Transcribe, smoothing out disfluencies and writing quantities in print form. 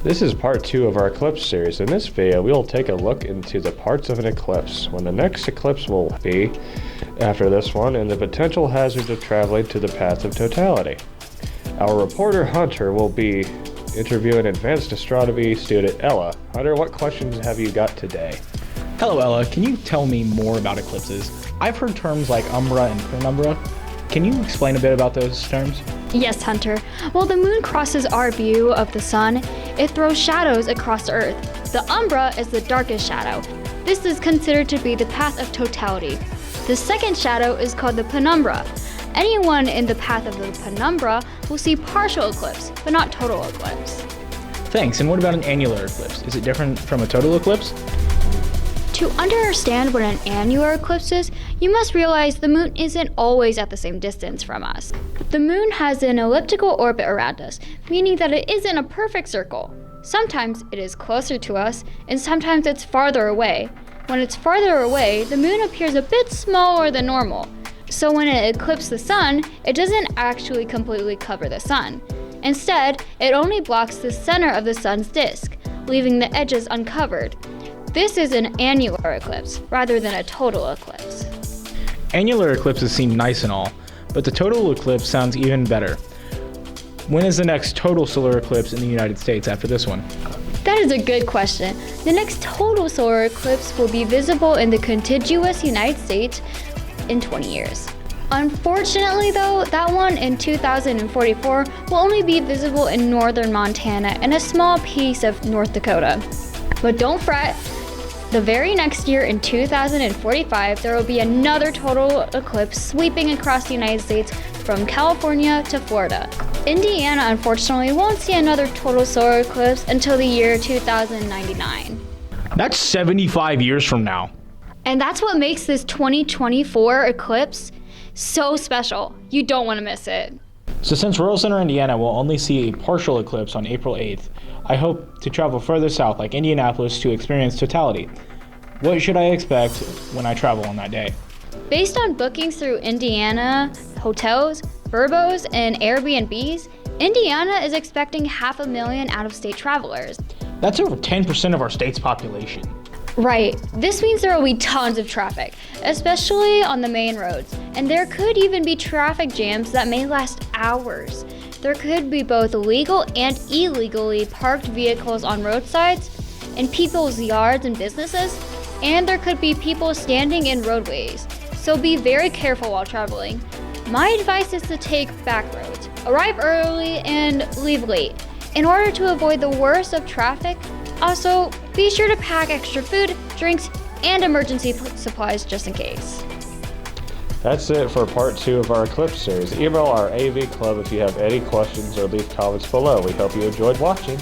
This is part 2 of our eclipse series. In this video, we will take a look into the parts of an eclipse, when the next eclipse will be after this one, and the potential hazards of traveling to the path of totality. Our reporter Hunter will be interviewing advanced astronomy student Ella. Hunter, what questions have you got today? Hello Ella, can you tell me more about eclipses? I've heard terms like umbra and penumbra. Can you explain a bit about those terms? Yes, Hunter. While the moon crosses our view of the sun, it throws shadows across the earth. The umbra is the darkest shadow. This is considered to be the path of totality. The second shadow is called the penumbra. Anyone in the path of the penumbra will see partial eclipse, but not total eclipse. Thanks, and what about an annular eclipse? Is it different from a total eclipse? To understand what an annular eclipse is, you must realize the moon isn't always at the same distance from us. The moon has an elliptical orbit around us, meaning that it isn't a perfect circle. Sometimes it is closer to us, and sometimes it's farther away. When it's farther away, the moon appears a bit smaller than normal. So when it eclipses the sun, it doesn't actually completely cover the sun. Instead, it only blocks the center of the sun's disk, leaving the edges uncovered. This is an annular eclipse rather than a total eclipse. Annular eclipses seem nice and all, but the total eclipse sounds even better. When is the next total solar eclipse in the United States after this one? That is a good question. The next total solar eclipse will be visible in the contiguous United States in 20 years. Unfortunately though, that one in 2044 will only be visible in northern Montana and a small piece of North Dakota. But don't fret, the very next year in 2045, there will be another total eclipse sweeping across the United States from California to Florida. Indiana unfortunately won't see another total solar eclipse until the year 2099. That's 75 years from now. And that's what makes this 2024 eclipse so special. You don't want to miss it. So since rural center Indiana will only see a partial eclipse on April 8th, I hope to travel further south like Indianapolis to experience totality. What should I expect when I travel on that day? Based on bookings through Indiana hotels, Verbos, and Airbnbs, Indiana is expecting 500,000 out-of-state travelers. That's over 10% of our state's population. Right. This means there will be tons of traffic, especially on the main roads, and there could even be traffic jams that may last hours. There could be both legal and illegally parked vehicles on roadsides, in people's yards and businesses, and there could be people standing in roadways. So be very careful while traveling. My advice is to take back roads, arrive early, and leave late, in order to avoid the worst of traffic. Also, be sure to pack extra food, drinks, and emergency supplies just in case. That's it for part 2 of our eclipse series. Email our AV club if you have any questions or leave comments below. We hope you enjoyed watching.